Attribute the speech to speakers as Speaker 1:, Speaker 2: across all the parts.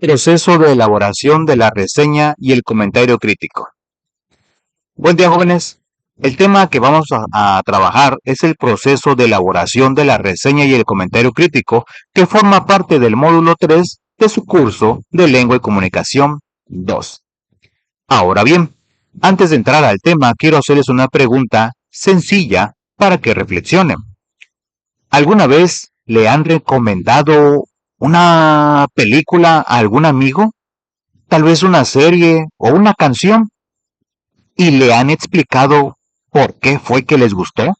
Speaker 1: Proceso de elaboración de la reseña y el comentario crítico. Buen día, jóvenes. El tema que vamos a trabajar es el proceso de elaboración de la reseña y el comentario crítico, que forma parte del módulo 3 de su curso de Lengua y Comunicación 2. Ahora bien, antes de entrar al tema, quiero hacerles una pregunta sencilla para que reflexionen. ¿Alguna vez le han recomendado una película a algún amigo? Tal vez una serie o una canción, y le han explicado por qué fue que les gustó.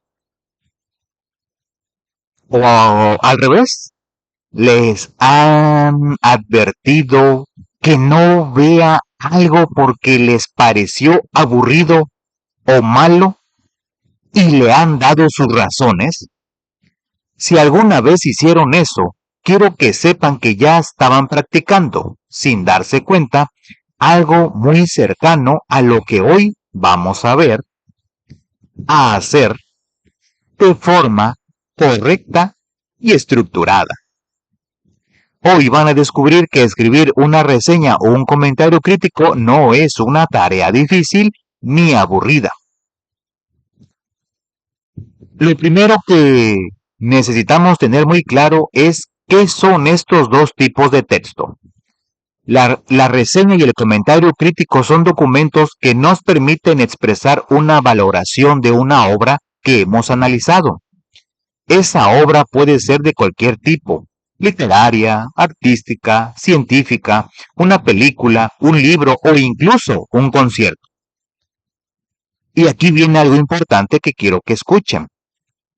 Speaker 1: O al revés, les han advertido que no vea algo porque les pareció aburrido o malo y le han dado sus razones. Si alguna vez hicieron eso, quiero que sepan que ya estaban practicando, sin darse cuenta, algo muy cercano a lo que hoy vamos a ver, a hacer de forma correcta y estructurada. Hoy van a descubrir que escribir una reseña o un comentario crítico no es una tarea difícil ni aburrida. Lo primero que necesitamos tener muy claro es qué son estos dos tipos de texto. La reseña y el comentario crítico son documentos que nos permiten expresar una valoración de una obra que hemos analizado. Esa obra puede ser de cualquier tipo: literaria, artística, científica, una película, un libro o incluso un concierto. Y aquí viene algo importante que quiero que escuchen.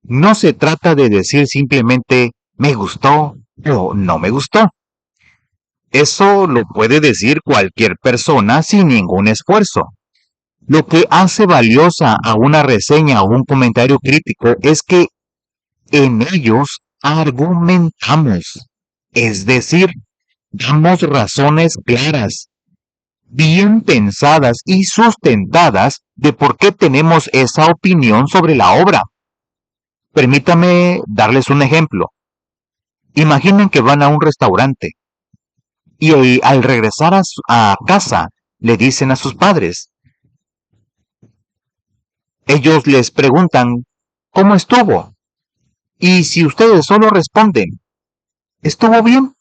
Speaker 1: No se trata de decir simplemente me gustó o no me gustó. Eso lo puede decir cualquier persona sin ningún esfuerzo. Lo que hace valiosa a una reseña o un comentario crítico es que en ellos argumentamos, es decir, damos razones claras, bien pensadas y sustentadas de por qué tenemos esa opinión sobre la obra. Permítame darles un ejemplo. Imaginen que van a un restaurante y al regresar a casa le dicen a sus padres. Ellos les preguntan ¿cómo estuvo? Y si ustedes solo responden ¿estuvo bien?,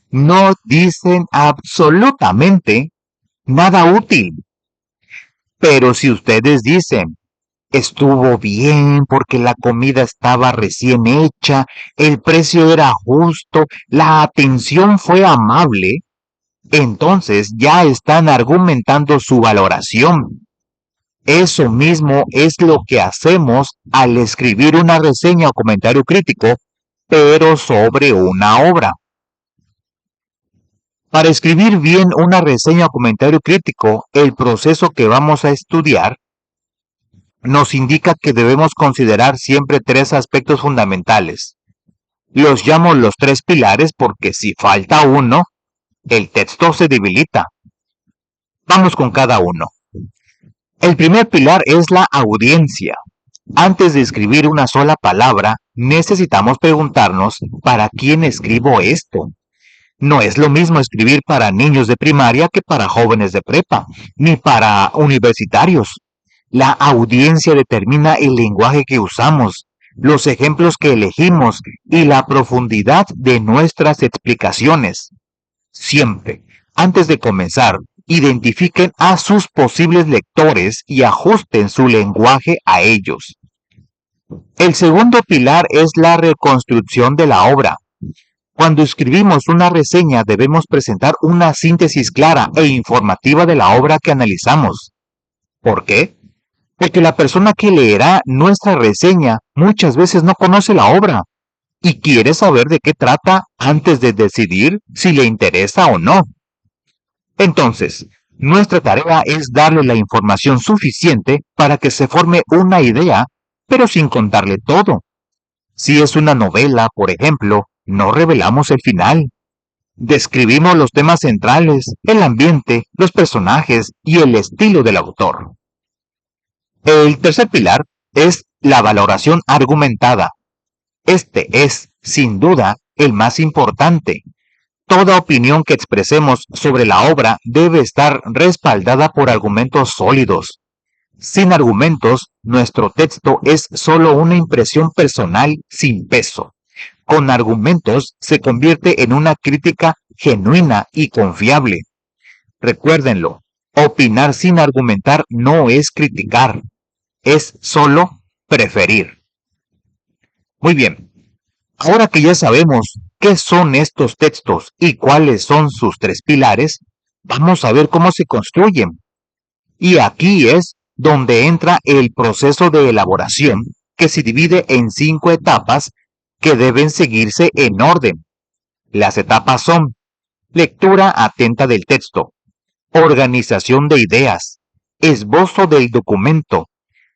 Speaker 1: no dicen absolutamente nada útil. Pero si ustedes dicen estuvo bien porque la comida estaba recién hecha, el precio era justo, la atención fue amable, entonces ya están argumentando su valoración. Eso mismo es lo que hacemos al escribir una reseña o comentario crítico, pero sobre una obra. Para escribir bien una reseña o comentario crítico, el proceso que vamos a estudiar nos indica que debemos considerar siempre tres aspectos fundamentales. Los llamo los tres pilares porque si falta uno, el texto se debilita. Vamos con cada uno. El primer pilar es la audiencia. Antes de escribir una sola palabra, necesitamos preguntarnos ¿para quién escribo esto? No es lo mismo escribir para niños de primaria que para jóvenes de prepa, ni para universitarios. La audiencia determina el lenguaje que usamos, los ejemplos que elegimos y la profundidad de nuestras explicaciones. Siempre, antes de comenzar, identifiquen a sus posibles lectores y ajusten su lenguaje a ellos. El segundo pilar es la reconstrucción de la obra. Cuando escribimos una reseña debemos presentar una síntesis clara e informativa de la obra que analizamos. ¿Por qué? Porque la persona que leerá nuestra reseña muchas veces no conoce la obra y quiere saber de qué trata antes de decidir si le interesa o no. Entonces, nuestra tarea es darle la información suficiente para que se forme una idea, pero sin contarle todo. Si es una novela, por ejemplo, no revelamos el final. Describimos los temas centrales, el ambiente, los personajes y el estilo del autor. El tercer pilar es la valoración argumentada. Este es, sin duda, el más importante. Toda opinión que expresemos sobre la obra debe estar respaldada por argumentos sólidos. Sin argumentos, nuestro texto es solo una impresión personal sin peso. Con argumentos se convierte en una crítica genuina y confiable. Recuérdenlo, opinar sin argumentar no es criticar, es solo preferir. Muy bien, ahora que ya sabemos qué son estos textos y cuáles son sus tres pilares, vamos a ver cómo se construyen. Y aquí es donde entra el proceso de elaboración, que se divide en 5 etapas que deben seguirse en orden. Las etapas son: lectura atenta del texto, organización de ideas, esbozo del documento,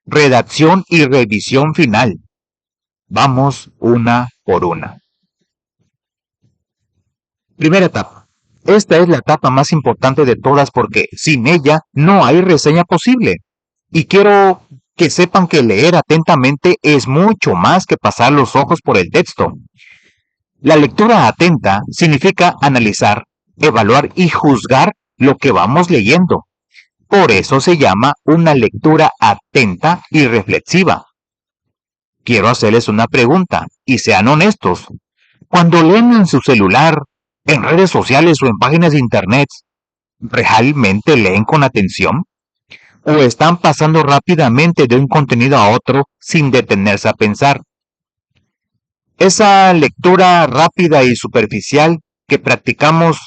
Speaker 1: redacción y revisión final. Vamos una por una. Primera etapa. Esta es la etapa más importante de todas porque sin ella no hay reseña posible. Y quiero que sepan que leer atentamente es mucho más que pasar los ojos por el texto. La lectura atenta significa analizar, evaluar y juzgar lo que vamos leyendo. Por eso se llama una lectura atenta y reflexiva. Quiero hacerles una pregunta y sean honestos. Cuando leen en su celular, en redes sociales o en páginas de internet, ¿realmente leen con atención? ¿O están pasando rápidamente de un contenido a otro sin detenerse a pensar? Esa lectura rápida y superficial que practicamos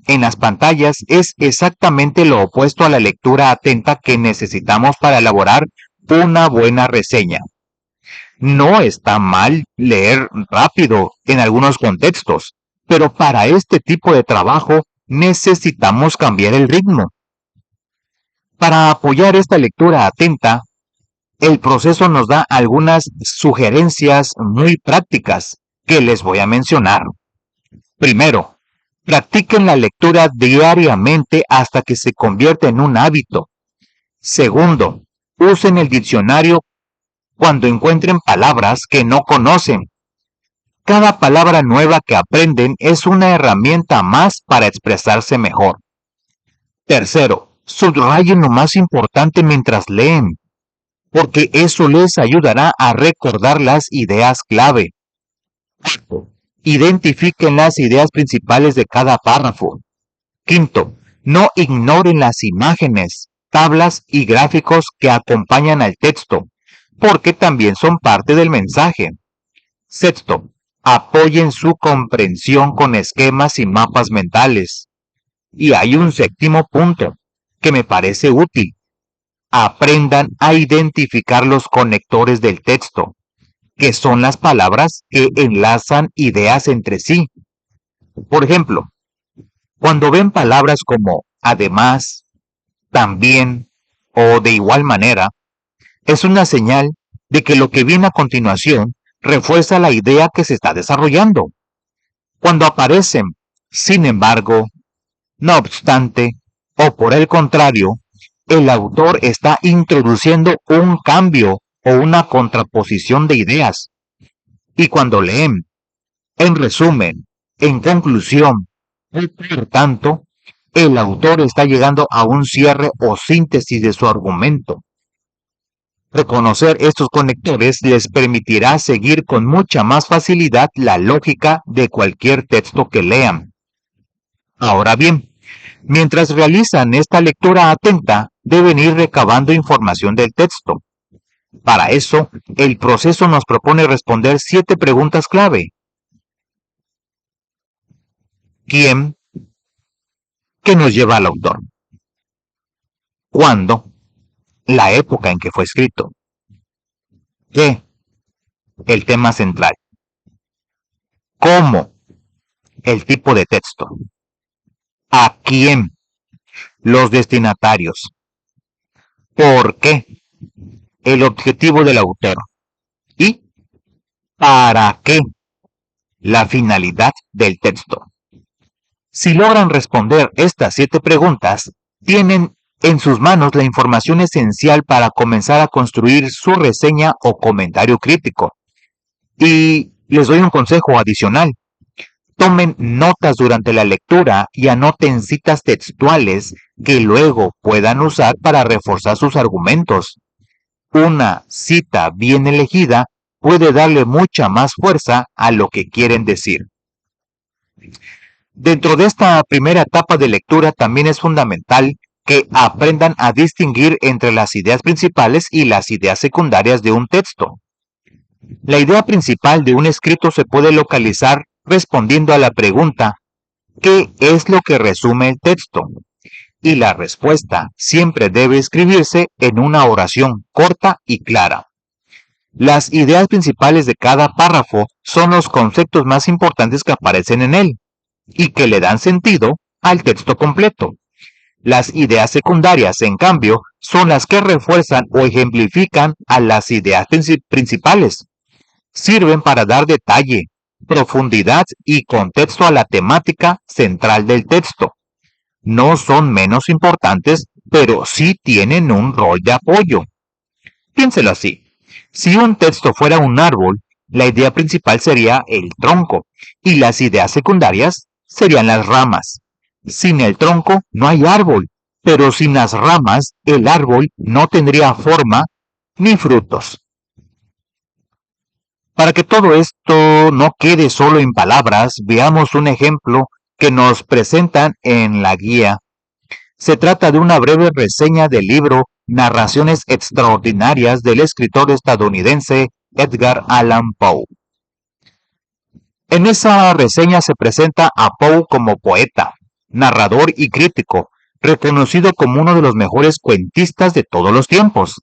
Speaker 1: en las pantallas es exactamente lo opuesto a la lectura atenta que necesitamos para elaborar una buena reseña. No está mal leer rápido en algunos contextos, pero para este tipo de trabajo necesitamos cambiar el ritmo. Para apoyar esta lectura atenta, el proceso nos da algunas sugerencias muy prácticas que les voy a mencionar. Primero, practiquen la lectura diariamente hasta que se convierta en un hábito. Segundo, usen el diccionario cuando encuentren palabras que no conocen. Cada palabra nueva que aprenden es una herramienta más para expresarse mejor. Tercero, subrayen lo más importante mientras leen, porque eso les ayudará a recordar las ideas clave. Cuarto, identifiquen las ideas principales de cada párrafo. Quinto, no ignoren las imágenes, tablas y gráficos que acompañan al texto, porque también son parte del mensaje. Sexto, apoyen su comprensión con esquemas y mapas mentales. Y hay un séptimo punto que me parece útil. Aprendan a identificar los conectores del texto, que son las palabras que enlazan ideas entre sí. Por ejemplo, cuando ven palabras como además, también o de igual manera, es una señal de que lo que viene a continuación refuerza la idea que se está desarrollando. Cuando aparecen, sin embargo, no obstante, o por el contrario, el autor está introduciendo un cambio o una contraposición de ideas. Y cuando leen, en resumen, en conclusión, por tanto, el autor está llegando a un cierre o síntesis de su argumento. Reconocer estos conectores les permitirá seguir con mucha más facilidad la lógica de cualquier texto que lean. Ahora bien, mientras realizan esta lectura atenta, deben ir recabando información del texto. Para eso, el proceso nos propone responder 7 preguntas clave. ¿Quién? ¿Qué nos lleva al autor? ¿Cuándo? La época en que fue escrito. ¿Qué? El tema central. ¿Cómo? El tipo de texto. ¿A quién? Los destinatarios. ¿Por qué? El objetivo del autor. ¿Y para qué? La finalidad del texto. Si logran responder estas 7 preguntas, tienen en sus manos la información esencial para comenzar a construir su reseña o comentario crítico. Y les doy un consejo adicional. Tomen notas durante la lectura y anoten citas textuales que luego puedan usar para reforzar sus argumentos. Una cita bien elegida puede darle mucha más fuerza a lo que quieren decir. Dentro de esta primera etapa de lectura también es fundamental que aprendan a distinguir entre las ideas principales y las ideas secundarias de un texto. La idea principal de un escrito se puede localizar respondiendo a la pregunta ¿qué es lo que resume el texto? Y la respuesta siempre debe escribirse en una oración corta y clara. Las ideas principales de cada párrafo son los conceptos más importantes que aparecen en él y que le dan sentido al texto completo. Las ideas secundarias, en cambio, son las que refuerzan o ejemplifican a las ideas principales. Sirven para dar detalle, profundidad y contexto a la temática central del texto. No son menos importantes, pero sí tienen un rol de apoyo. Piénselo así. Si un texto fuera un árbol, la idea principal sería el tronco y las ideas secundarias serían las ramas. Sin el tronco no hay árbol, pero sin las ramas el árbol no tendría forma ni frutos. Para que todo esto no quede solo en palabras, veamos un ejemplo que nos presentan en la guía. Se trata de una breve reseña del libro Narraciones extraordinarias del escritor estadounidense Edgar Allan Poe. En esa reseña se presenta a Poe como poeta, narrador y crítico, reconocido como uno de los mejores cuentistas de todos los tiempos.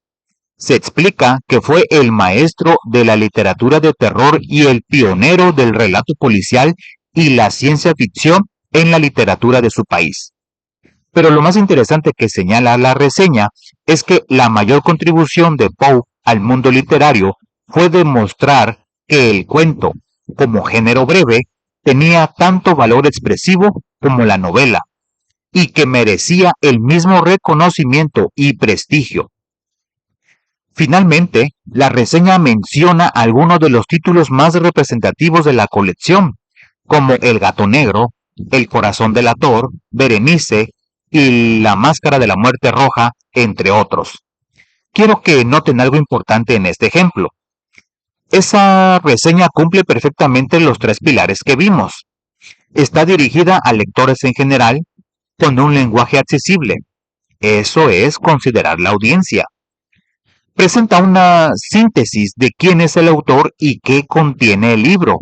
Speaker 1: Se explica que fue el maestro de la literatura de terror y el pionero del relato policial y la ciencia ficción en la literatura de su país. Pero lo más interesante que señala la reseña es que la mayor contribución de Poe al mundo literario fue demostrar que el cuento, como género breve, tenía tanto valor expresivo como la novela, y que merecía el mismo reconocimiento y prestigio. Finalmente, la reseña menciona algunos de los títulos más representativos de la colección, como El gato negro, El corazón delator, Berenice y La máscara de la muerte roja, entre otros. Quiero que noten algo importante en este ejemplo. Esa reseña cumple perfectamente los tres pilares que vimos. Está dirigida a lectores en general, con un lenguaje accesible. Eso es considerar la audiencia. Presenta una síntesis de quién es el autor y qué contiene el libro.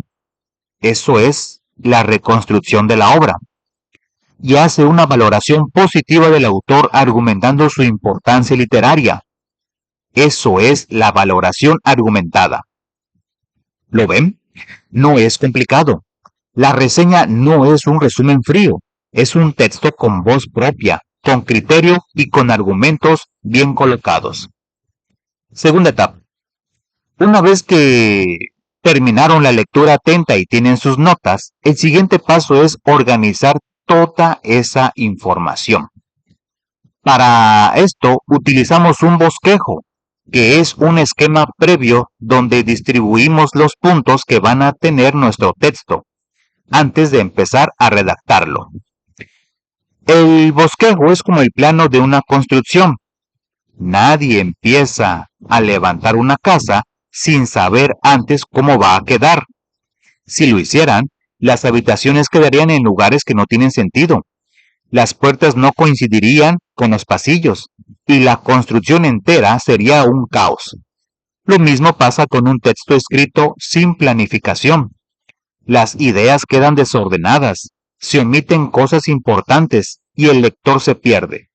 Speaker 1: Eso es la reconstrucción de la obra. Y hace una valoración positiva del autor argumentando su importancia literaria. Eso es la valoración argumentada. ¿Lo ven? No es complicado. La reseña no es un resumen frío, es un texto con voz propia, con criterio y con argumentos bien colocados. Segunda etapa. Una vez que terminaron la lectura atenta y tienen sus notas, el siguiente paso es organizar toda esa información. Para esto utilizamos un bosquejo, que es un esquema previo donde distribuimos los puntos que van a tener nuestro texto, antes de empezar a redactarlo. El bosquejo es como el plano de una construcción. Nadie empieza a levantar una casa sin saber antes cómo va a quedar. Si lo hicieran, las habitaciones quedarían en lugares que no tienen sentido. Las puertas no coincidirían con los pasillos y la construcción entera sería un caos. Lo mismo pasa con un texto escrito sin planificación. Las ideas quedan desordenadas, se omiten cosas importantes y el lector se pierde.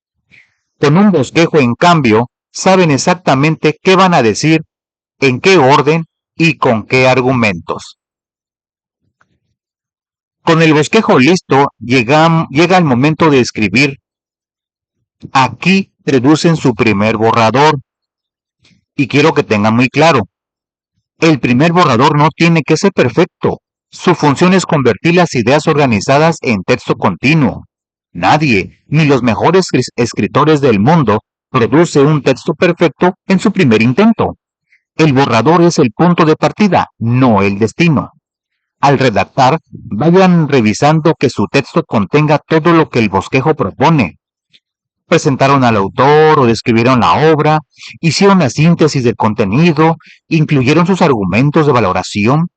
Speaker 1: Con un bosquejo, en cambio, saben exactamente qué van a decir, en qué orden y con qué argumentos. Con el bosquejo listo, llega el momento de escribir. Aquí producen su primer borrador. Y quiero que tengan muy claro, el primer borrador no tiene que ser perfecto. Su función es convertir las ideas organizadas en texto continuo. Nadie, ni los mejores escritores del mundo, produce un texto perfecto en su primer intento. El borrador es el punto de partida, no el destino. Al redactar, vayan revisando que su texto contenga todo lo que el bosquejo propone. Presentaron al autor o describieron la obra, hicieron la síntesis del contenido, incluyeron sus argumentos de valoración.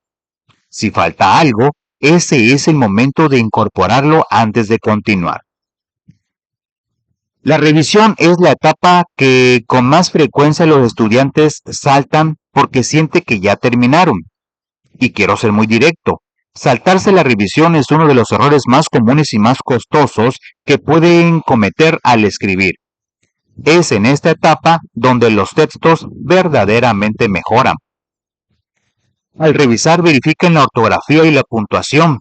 Speaker 1: Si falta algo, ese es el momento de incorporarlo antes de continuar. La revisión es la etapa que con más frecuencia los estudiantes saltan porque sienten que ya terminaron. Y quiero ser muy directo. Saltarse la revisión es uno de los errores más comunes y más costosos que pueden cometer al escribir. Es en esta etapa donde los textos verdaderamente mejoran. Al revisar, verifiquen la ortografía y la puntuación.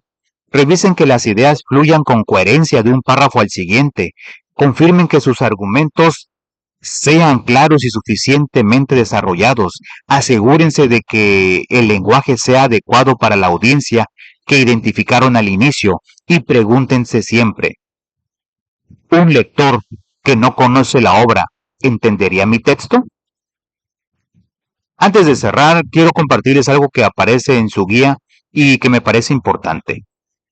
Speaker 1: Revisen que las ideas fluyan con coherencia de un párrafo al siguiente. Confirmen que sus argumentos sean claros y suficientemente desarrollados. Asegúrense de que el lenguaje sea adecuado para la audiencia que identificaron al inicio y pregúntense siempre, ¿un lector que no conoce la obra entendería mi texto? Antes de cerrar, quiero compartirles algo que aparece en su guía y que me parece importante.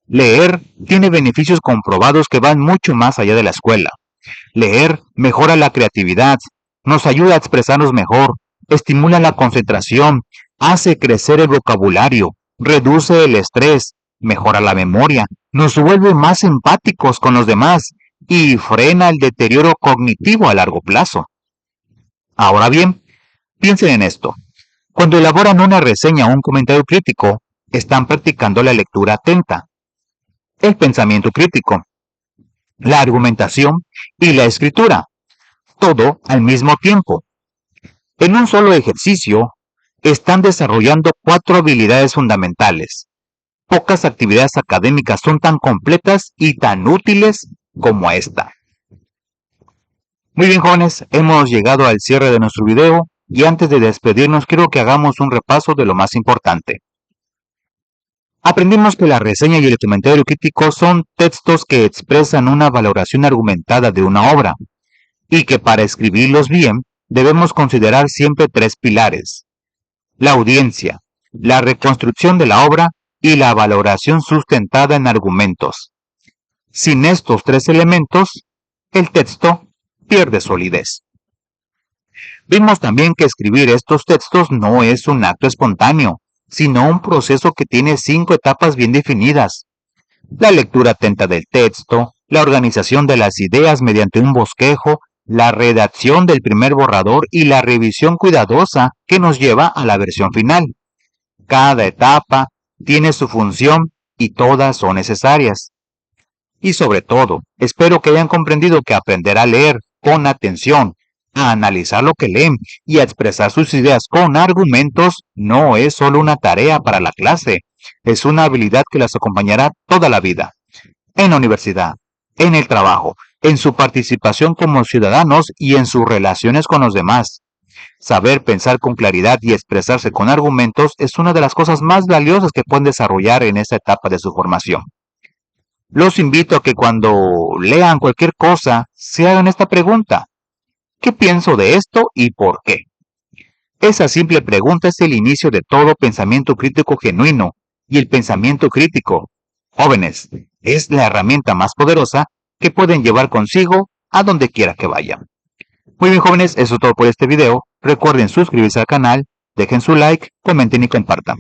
Speaker 1: Leer tiene beneficios comprobados que van mucho más allá de la escuela. Leer mejora la creatividad, nos ayuda a expresarnos mejor, estimula la concentración, hace crecer el vocabulario, reduce el estrés, mejora la memoria, nos vuelve más empáticos con los demás y frena el deterioro cognitivo a largo plazo. Ahora bien, piensen en esto. Cuando elaboran una reseña o un comentario crítico, están practicando la lectura atenta, el pensamiento crítico, la argumentación y la escritura, todo al mismo tiempo. En un solo ejercicio, están desarrollando 4 habilidades fundamentales. Pocas actividades académicas son tan completas y tan útiles como esta. Muy bien, jóvenes, hemos llegado al cierre de nuestro video y antes de despedirnos quiero que hagamos un repaso de lo más importante. Aprendimos que la reseña y el comentario crítico son textos que expresan una valoración argumentada de una obra y que para escribirlos bien debemos considerar siempre 3 pilares: la audiencia, la reconstrucción de la obra y la valoración sustentada en argumentos. Sin estos 3 elementos, el texto pierde solidez. Vimos también que escribir estos textos no es un acto espontáneo, sino un proceso que tiene 5 etapas bien definidas: la lectura atenta del texto, la organización de las ideas mediante un bosquejo, la redacción del primer borrador y la revisión cuidadosa que nos lleva a la versión final. Cada etapa tiene su función y todas son necesarias. Y sobre todo, espero que hayan comprendido que aprender a leer con atención, a analizar lo que leen y a expresar sus ideas con argumentos no es solo una tarea para la clase, es una habilidad que las acompañará toda la vida. En la universidad, en el trabajo, en su participación como ciudadanos y en sus relaciones con los demás. Saber pensar con claridad y expresarse con argumentos es una de las cosas más valiosas que pueden desarrollar en esta etapa de su formación. Los invito a que cuando lean cualquier cosa se hagan esta pregunta: ¿qué pienso de esto y por qué? Esa simple pregunta es el inicio de todo pensamiento crítico genuino, y el pensamiento crítico, jóvenes, es la herramienta más poderosa que pueden llevar consigo a donde quiera que vayan. Muy bien, jóvenes, eso es todo por este video. Recuerden suscribirse al canal, dejen su like, comenten y compartan.